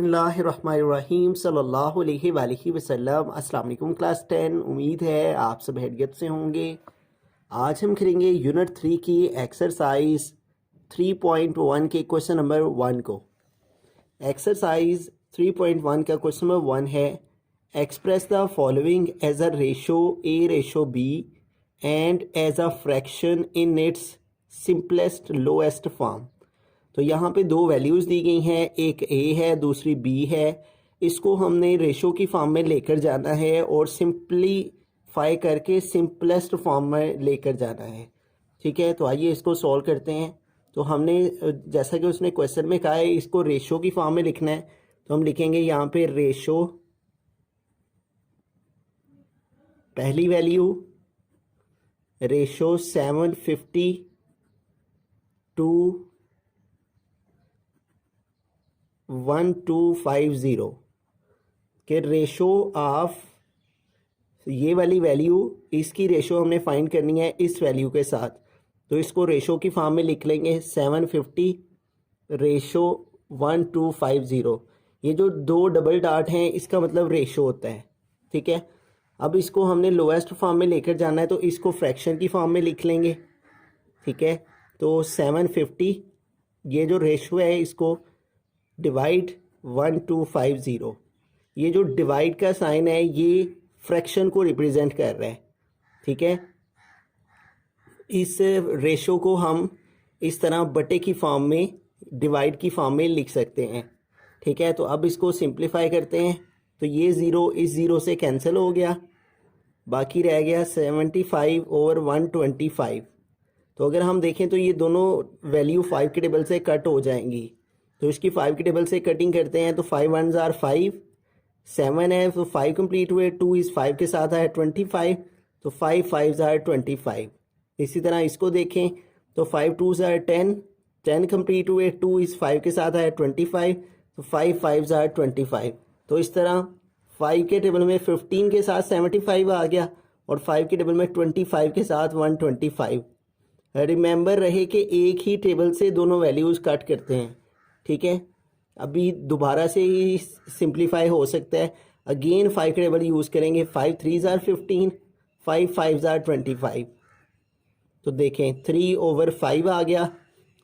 बिस्मिल्लाहिर्रहमानिर्रहीम सल्लल्लाहु अलैहि वसल्लम अस्सलाम वालेकुम क्लास 10। उम्मीद है आप सब हैरियत से होंगे। आज हम करेंगे यूनिट 3 की एक्सरसाइज 3.1 के क्वेश्चन नंबर 1 को। एक्सरसाइज 3.1 का क्वेश्चन नंबर 1 है, express the following as a ratio A/B and as a fraction in its simplest lowest form. तो यहाँ पे दो वैल्यूज़ दी गई हैं, एक a है दूसरी b है। इसको हमने रेशो की फॉर्म में लेकर जाना है और सिंपलीफाई करके सिंपलेस्ट फॉर्म में लेकर जाना है। ठीक है, तो आइए इसको सॉल्व करते हैं। तो हमने जैसा कि उसने क्वेश्चन में कहा है इसको रेशो की फॉर्म में लिखना है, तो हम लिखेंगे यहाँ पे रेशो, पहली वैल्यू रेशो 750 टू 1250 के रेशो ऑफ ये वाली वैल्यू, इसकी रेशो हमने फाइंड करनी है इस वैल्यू के साथ। तो इसको रेशो की फॉर्म में लिख लेंगे 750 रेशो 1250। ये जो दो डबल डॉट हैं इसका मतलब रेशो होता है। ठीक है, अब इसको हमने लोएस्ट फॉर्म में लेकर जाना है, तो इसको फ्रैक्शन की फॉर्म में लिख लेंगे। ठीक है, तो 750 ये जो रेशो है इसको डिवाइड 1250। ये जो डिवाइड का साइन है ये फ्रैक्शन को रिप्रेजेंट कर रहा है। ठीक है, इस रेशो को हम इस तरह बटे की फॉर्म में, डिवाइड की फॉर्म में लिख सकते हैं। ठीक है, तो अब इसको सिंप्लीफाई करते हैं, तो ये ज़ीरो इस ज़ीरो से कैंसिल हो गया, बाकी रह गया 75 ओवर 125। तो अगर हम देखें तो ये दोनों वैल्यू 5 के टेबल से कट हो जाएंगी। तो इसकी 5 के टेबल से कटिंग करते हैं, तो 5 1s are 5, 7 है तो 5 कंप्लीट हुए, 2 इस 5 के साथ है 25, तो 5 5s are 25। इसी तरह इसको देखें तो 5 2s are 10, 10 कंप्लीट हुए, 2 इस 5 के साथ है 25, तो 5 5s are 25। तो इस तरह 5 के टेबल में 15 के साथ 75 आ गया और 5 के टेबल में 25 के साथ 125। रिमेंबर रहे कि एक ही टेबल से दोनों वैल्यूज़ कट करते हैं। ठीक है, अभी दोबारा से ही सिंप्लीफाई हो सकता है। अगेन 5 के टेबल यूज़ करेंगे, 5 3s are 15, 5 5s are 25। तो देखें 3 ओवर 5 आ गया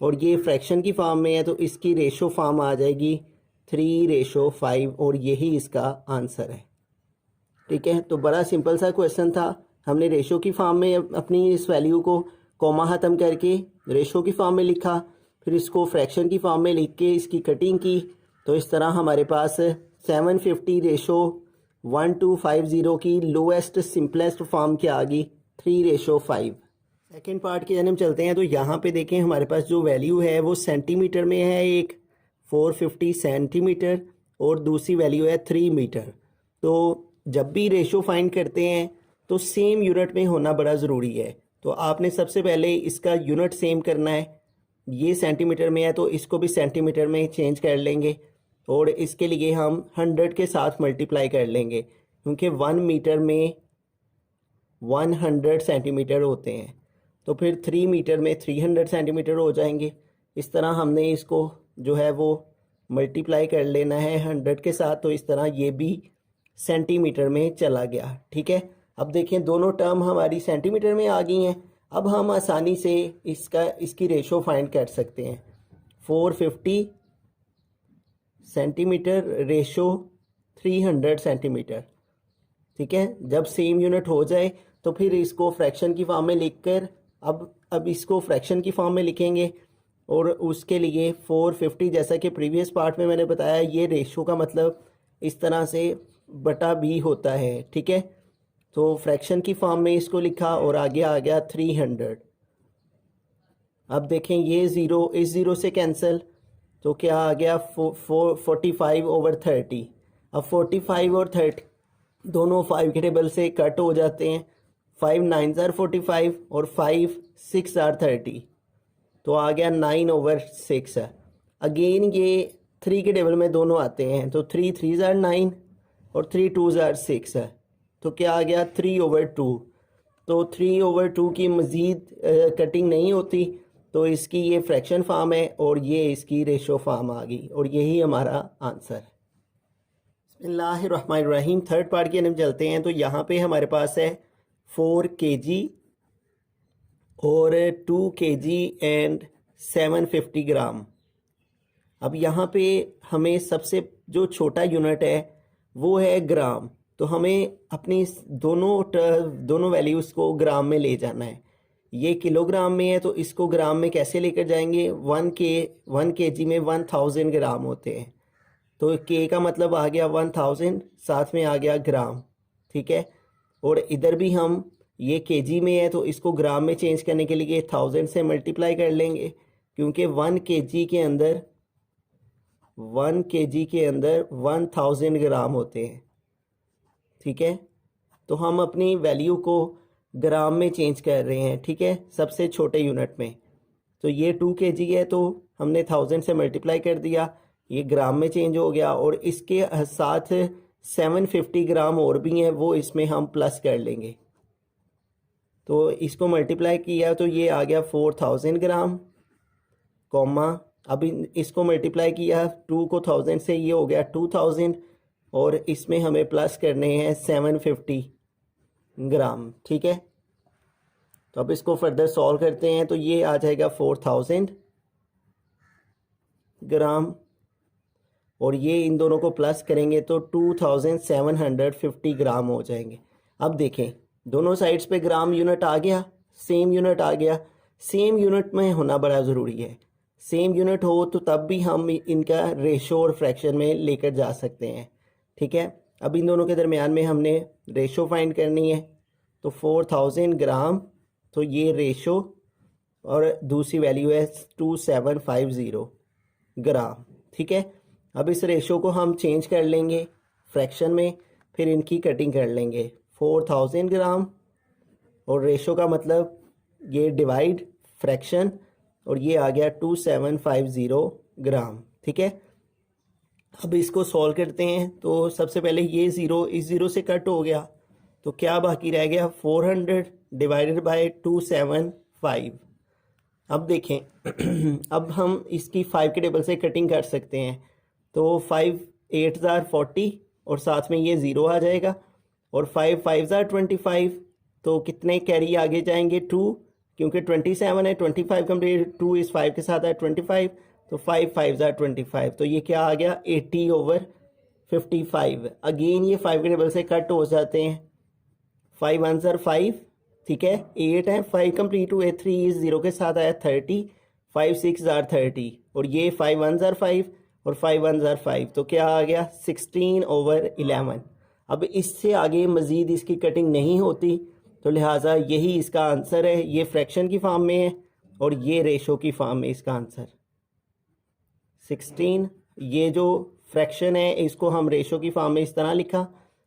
और ये फ्रैक्शन की फॉर्म में है, तो इसकी रेशो फॉर्म आ जाएगी 3/5 और यही इसका आंसर है। ठीक है, तो बड़ा सिंपल सा क्वेश्चन था। हमने रेशो की फॉर्म में अपनी इस वैल्यू को कॉमा ख़त्म करके रेशो की फॉर्म में लिखा, फिर इसको फ्रैक्शन की फॉर्म में लिख के इसकी कटिंग की। तो इस तरह हमारे पास 750 रेशो 1250 की लोएस्ट सिंपलेस्ट फॉर्म क्या आ गई 3/5। सेकेंड पार्ट की जानब चलते हैं। तो यहाँ पे देखें हमारे पास जो वैल्यू है वो सेंटीमीटर में है, एक 450 सेंटीमीटर और दूसरी वैल्यू है 3 मीटर। तो जब भी रेशो फाइंड करते हैं तो सेम यूनिट में होना बड़ा ज़रूरी है। तो आपने सबसे पहले इसका यूनिट सेम करना है। ये सेंटीमीटर में है तो इसको भी सेंटीमीटर में चेंज कर लेंगे और इसके लिए हम 100 के साथ मल्टीप्लाई कर लेंगे, क्योंकि 1 मीटर में 100 सेंटीमीटर होते हैं। तो फिर 3 मीटर में 300 सेंटीमीटर हो जाएंगे। इस तरह हमने इसको जो है वो मल्टीप्लाई कर लेना है 100 के साथ, तो इस तरह ये भी सेंटीमीटर में चला गया। ठीक है, अब देखें दोनों टर्म हमारी सेंटीमीटर में आ गई हैं। अब हम आसानी से इसकी रेशो फाइंड कर सकते हैं। 450 सेंटीमीटर रेशो 300 सेंटीमीटर। ठीक है, जब सेम यूनिट हो जाए तो फिर इसको फ्रैक्शन की फॉर्म में लिखकर अब इसको फ्रैक्शन की फॉर्म में लिखेंगे। और उसके लिए 450 जैसा कि प्रीवियस पार्ट में मैंने बताया, ये रेशो का मतलब इस तरह से बटा b होता है। ठीक है, तो फ्रैक्शन की फॉर्म में इसको लिखा और आगे आ गया 300। अब देखें ये ज़ीरो इस ज़ीरो से कैंसिल, तो क्या आ गया 45 ओवर 30। अब 45 और 30 दोनों 5 के टेबल से कट हो जाते हैं, 5 9s are 45 और 5 6 are 30। तो आ गया 9 ओवर 6 है। अगेन ये 3 के टेबल में दोनों आते हैं, तो 3 3s are 9 और 3 2s are 6 है। तो क्या आ गया 3/2। तो 3/2 की मज़ीद कटिंग नहीं होती, तो इसकी ये फ्रैक्शन फॉर्म है और ये इसकी रेशो फॉर्म आ गई और यही हमारा आंसर है। बिस्मिल्लाहिर्रहमानिर्रहीम। थर्ड पार्ट की तरफ चलते हैं। तो यहाँ पे हमारे पास है 4 kg और 2 kg एंड 750 ग्राम। अब यहाँ पे हमें सबसे जो छोटा यूनिट है वो है ग्राम। तो हमें अपनी दोनों वैल्यूज़ को ग्राम में ले जाना है। ये किलोग्राम में है तो इसको ग्राम में कैसे लेकर जाएंगे। 1 kg में 1000 ग्राम होते हैं। तो के का मतलब आ गया 1000, साथ में आ गया ग्राम। ठीक है। और इधर भी हम ये केजी में है तो इसको ग्राम में चेंज करने के लिए 1000 से मल्टीप्लाई कर लेंगे, क्योंकि 1 kg के अंदर 1000 ग्राम होते हैं। ठीक है। तो हम अपनी वैल्यू को ग्राम में चेंज कर रहे हैं। ठीक है, सबसे छोटे यूनिट में। तो ये 2 kg है तो हमने 1000 से मल्टीप्लाई कर दिया, ये ग्राम में चेंज हो गया। और इसके साथ 750 ग्राम और भी हैं, वो इसमें हम प्लस कर लेंगे। तो इसको मल्टीप्लाई किया तो ये आ गया 4000 ग्राम, कॉमा अब इसको मल्टीप्लाई किया 2 को 1000 से, ये हो गया 2000। और इसमें हमें प्लस करने हैं 750 ग्राम। ठीक है। तो अब इसको फर्दर सॉल्व करते हैं। तो ये आ जाएगा 4000 ग्राम और ये इन दोनों को प्लस करेंगे तो 2750 ग्राम हो जाएंगे। अब देखें दोनों साइड्स पे ग्राम यूनिट आ गया, सेम यूनिट आ गया। सेम यूनिट में होना बड़ा ज़रूरी है। सेम यूनिट हो तो तब भी हम इनका रेशो और फ्रैक्शन में लेकर जा सकते हैं। ठीक है। अब इन दोनों के दरमियान में हमने रेशो फाइंड करनी है। तो 4000 ग्राम, तो ये रेशो, और दूसरी वैल्यू है 2750 ग्राम। ठीक है। अब इस रेशो को हम चेंज कर लेंगे फ्रैक्शन में, फिर इनकी कटिंग कर लेंगे। 4000 ग्राम और रेशो का मतलब ये डिवाइड फ्रैक्शन, और ये आ गया 2750 ग्राम। ठीक है। अब इसको सॉल्व करते हैं। तो सबसे पहले ये ज़ीरो इस ज़ीरो से कट हो गया, तो क्या बाकी रह गया 400 डिवाइडेड बाय 275। अब देखें अब हम इसकी 5 के टेबल से कटिंग कर सकते हैं। तो 5 8 40 और साथ में ये ज़ीरो आ जाएगा, और 5 5 25। तो कितने कैरी आगे जाएंगे 2, क्योंकि 27 है, 25 कंप्लीट 2 इस 5 के साथ है 25। तो 5 5 25। तो ये क्या आ गया 80/55। अगेन ये 5 के टेबल से कट हो जाते हैं। 5 1 5, ठीक है, 8 है, 5 कंप्लीट हुए, 3 इस 0 के साथ आया 30, 5 6 30, और ये 5 1 5 और 5 1 5। तो क्या आ गया 16/11। अब इससे आगे मज़ीद इसकी कटिंग नहीं होती, तो लिहाजा यही इसका आंसर है। ये फ्रैक्शन की फॉर्म में है और ये रेशो की फॉर्म में इसका आंसर 16। ये जो फ्रैक्शन है इसको हम रेशो की फॉर्म में इस तरह लिखा,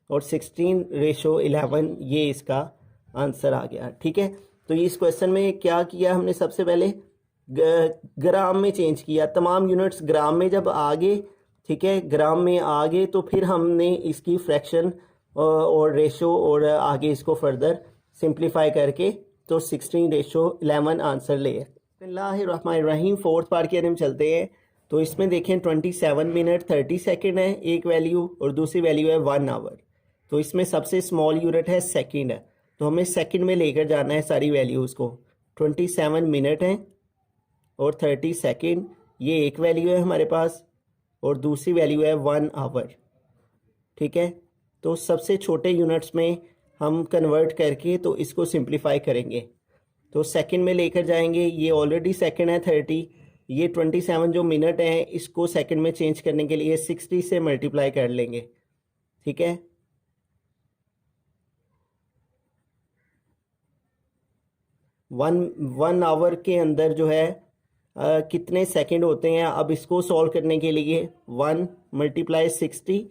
और 16/11 ये इसका आंसर आ गया। ठीक है। तो इस क्वेश्चन में क्या किया हमने, सबसे पहले ग्राम में चेंज किया। तमाम यूनिट्स ग्राम में जब आ गए, ठीक है, ग्राम में आ गए, तो फिर हमने इसकी फ्रैक्शन और रेशो और आगे इसको फर्दर सिंप्लीफाई करके तो 16/11 आंसर ले। बिस्मिल्लाहिर्रहमानिर्रहीम। फोर्थ पार्ट के हम चलते हैं। तो इसमें देखें 27 मिनट 30 सेकेंड है एक वैल्यू, और दूसरी वैल्यू है 1 आवर। तो इसमें सबसे स्मॉल यूनिट है सेकेंड है, तो हमें सेकेंड में लेकर जाना है सारी वैल्यूज़ को। 27 मिनट है और 30 सेकेंड, ये एक वैल्यू है हमारे पास, और दूसरी वैल्यू है 1 आवर। ठीक है। तो सबसे छोटे यूनिट्स में हम कन्वर्ट करके तो इसको सिंप्लीफाई करेंगे। तो सेकंड में लेकर जाएंगे, ये ऑलरेडी सेकंड है 30, ये 27 जो मिनट हैं इसको सेकंड में चेंज करने के लिए 60 से मल्टीप्लाई कर लेंगे। ठीक है। वन आवर के अंदर जो है कितने सेकंड होते हैं। अब इसको सॉल्व करने के लिए 1 × 60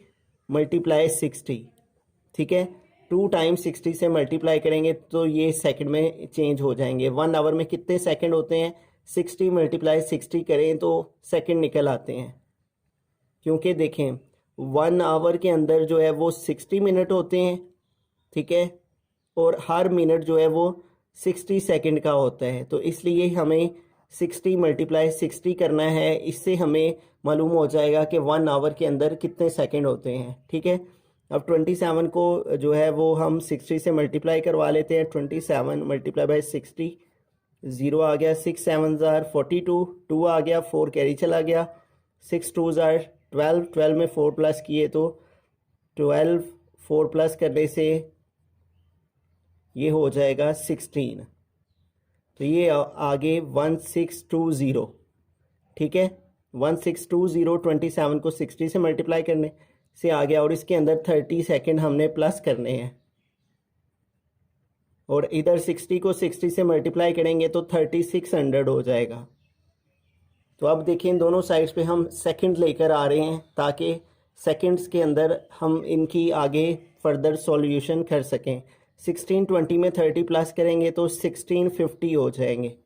× 60, ठीक है, 2 × 60 से मल्टीप्लाई करेंगे तो ये सेकंड में चेंज हो जाएंगे। 1 आवर में कितने सेकंड होते हैं, 60 × 60 करें तो सेकंड निकल आते हैं। क्योंकि देखें 1 आवर के अंदर जो है वो 60 मिनट होते हैं, ठीक है, और हर मिनट जो है वो 60 सेकंड का होता है। तो इसलिए हमें 60 मल्टीप्लाई 60 करना है, इससे हमें मालूम हो जाएगा कि 1 आवर के अंदर कितने सेकंड होते हैं। ठीक है, अब 27 को जो है वो हम 60 से मल्टीप्लाई करवा लेते हैं। 27 मल्टीप्लाई बाई 60, 0 आ गया, 6 7 ज़ार 42, 2 आ गया, 4 कैरी चला गया, 6 2 ज़ार 12, 12 में 4 प्लस किए तो 12, 4 प्लस करने से ये हो जाएगा 16। तो ये आगे 1620। ठीक है, 1620 27 को 60 से मल्टीप्लाई करने से आ गया, और इसके अंदर 30 सेकंड हमने प्लस करने हैं, और इधर 60 को 60 से मल्टीप्लाई करेंगे तो 3600 हो जाएगा। तो अब देखिए इन दोनों साइड्स पे हम सेकंड लेकर आ रहे हैं ताकि सेकंड्स के अंदर हम इनकी आगे फर्दर सॉल्यूशन कर सकें। 1620 में 30 प्लस करेंगे तो 1650 हो जाएंगे।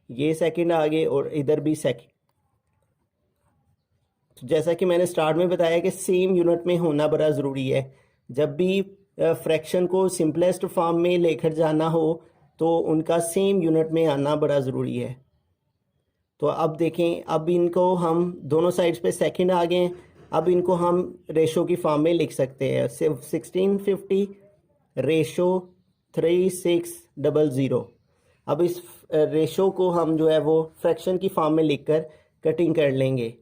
ये सेकंड आगे और इधर भी सेकंड। तो जैसा कि मैंने स्टार्ट में बताया कि सेम यूनिट में होना बड़ा ज़रूरी है। जब भी फ्रैक्शन को सिंपलेस्ट फॉर्म में लेकर जाना हो तो उनका सेम यूनिट में आना बड़ा ज़रूरी है। तो अब देखें, अब इनको हम दोनों साइड्स पे सेकंड आ गए हैं, अब इनको हम रेशो की फॉर्म में लिख सकते हैं। सिर्फ 1650 रेशो 3600। अब इस रेशो को हम जो है वो फ्रैक्शन की फॉर्म में लिखकर कटिंग कर लेंगे।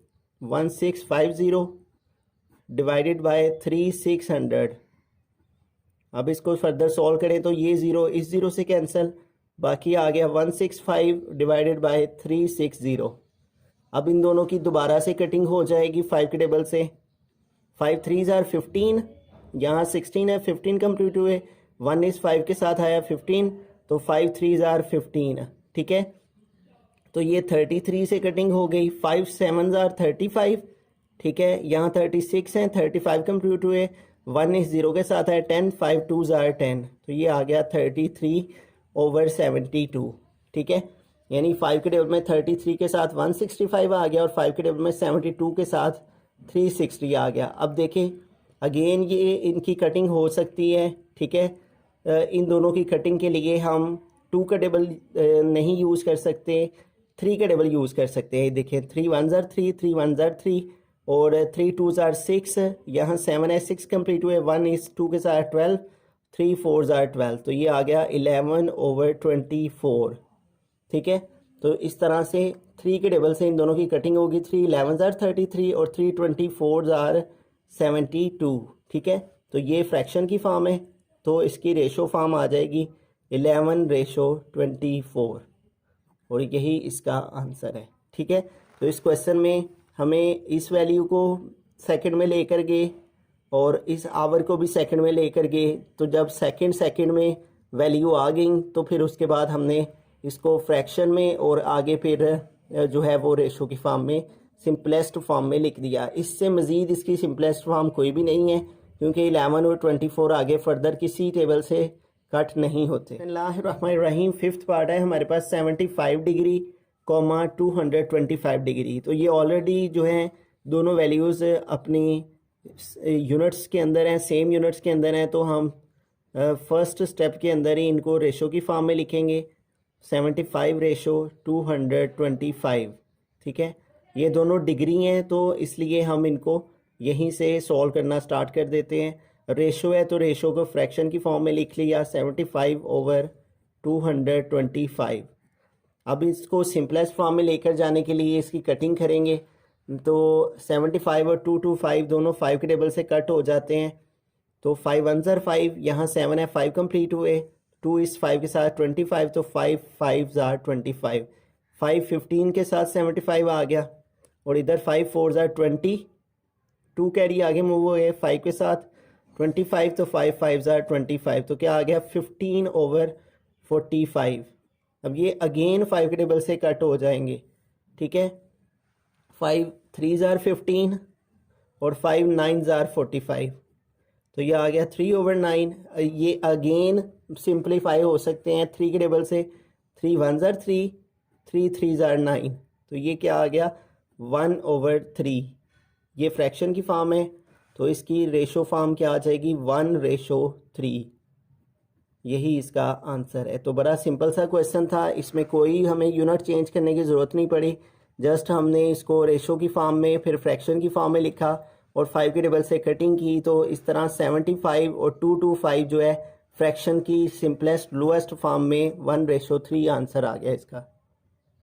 1650 डिवाइडेड बाय 3600। अब इसको फर्दर सॉल्व करें तो ये ज़ीरो इस ज़ीरो से कैंसिल, बाकी आ गया 165 डिवाइडेड बाय 360। अब इन दोनों की दोबारा से कटिंग हो जाएगी 5 के टेबल से। 5 3 ज़ार 15, यहाँ 16 है, 15 कंप्लीट हुए, 1 इस 5 के साथ आया 15, तो 5 3 ज़ार 15। ठीक है, तो ये 33 से कटिंग हो गई। 5 7 ज़ार 35। ठीक है, यहाँ 36 हैं, 35 कंप्लीट हुए, 1 इस 0 के साथ है 10, 5 2 ज़ार 10, तो ये आ गया 33/72। ठीक है, यानी 5 के टेबल में 33 के साथ 165 आ गया और 5 के टेबल में 72 के साथ 360 आ गया। अब देखें अगेन ये इनकी कटिंग हो सकती है। ठीक है, इन दोनों की कटिंग के लिए हम 2 का टेबल नहीं यूज़ कर सकते, 3 का टेबल यूज़ कर सकते हैं। देखें 3 1 ज़ार 3, 3 1 ज़ार 3 और 3 2 ज़ार 6, यहाँ 7 है, 6 कंप्लीट हुए, 1 इस 2 के साथ 12, 3 4 ज़ार 12, तो ये आ गया 11/24। ठीक है, तो इस तरह से 3 के टेबल से इन दोनों की कटिंग होगी। 3 11 ज़ार 33 और 3 24 ज़ार 72। ठीक है, तो ये फ्रैक्शन की फॉर्म है, तो इसकी रेशो फॉर्म आ जाएगी 11/24, और यही इसका आंसर है। ठीक है, तो इस क्वेश्चन में हमें इस वैल्यू को सेकंड में लेकर गए और इस आवर को भी सेकंड में लेकर गए, तो जब सेकंड में वैल्यू आ गई तो फिर उसके बाद हमने इसको फ्रैक्शन में और आगे फिर जो है वो रेशो की फॉर्म में सिंपलेस्ट फॉर्म में लिख दिया। इससे मज़ीद इसकी सिंपलेस्ट फॉर्म कोई भी नहीं है, क्योंकि 11 और 24 आगे फर्दर किसी टेबल से कट नहीं होते। बिस्मिल्लाहिर्रहमानिर्रहीम, फिफ्थ पार्ट है हमारे पास 75 डिग्री, 225 डिग्री। तो ये ऑलरेडी जो है दोनों वैल्यूज़ अपनी यूनिट्स के अंदर हैं, सेम यूनिट्स के अंदर हैं, तो हम फर्स्ट स्टेप के अंदर ही इनको रेशो की फॉर्म में लिखेंगे। 75/225। ठीक है, ये दोनों डिग्री हैं तो इसलिए हम इनको यहीं से सॉल्व करना स्टार्ट कर देते हैं। रेशो है तो रेशो को फ्रैक्शन की फॉर्म में लिख लिया 75/225। अब इसको सिंपलेस्ट फॉर्म में लेकर जाने के लिए इसकी कटिंग करेंगे, तो 75 और 225 दोनों 5 के टेबल से कट हो जाते हैं, तो 5 1 ज़ार 5, यहाँ 7 है, 5 कंप्लीट हुए, 2 इस 5 के साथ 25, तो 5 5 ज़ार 25, 5 15 के साथ 75 आ गया, और इधर 5 4 ज़ार 20, 2 कैरी आगे मूव हो गए 5 के साथ 25, तो 5 5 ज़ार 25, तो क्या आ गया 15/45। अब ये अगेन 5 के टेबल से कट हो जाएंगे। ठीक है, 5 3 ज़ार 15 और 5 9 ज़ार 45, तो ये आ गया 3/9। ये अगेन सिंप्लीफाई हो सकते हैं 3 के टेबल से। 3 1 ज़ार 3, 3 3 ज़ार 9, तो ये क्या आ गया 1/3। ये फ्रैक्शन की फॉर्म है, तो इसकी रेशो फॉर्म क्या आ जाएगी 1/3। यही इसका आंसर है। तो बड़ा सिंपल सा क्वेश्चन था, इसमें कोई हमें यूनिट चेंज करने की ज़रूरत नहीं पड़ी, जस्ट हमने इसको रेशो की फॉर्म में फिर फ्रैक्शन की फॉर्म में लिखा और 5 के टेबल से कटिंग की। तो इस तरह 75 और 225 जो है फ्रैक्शन की सिंपलेस्ट लोएस्ट फॉर्म में 1:3 आंसर आ गया इसका।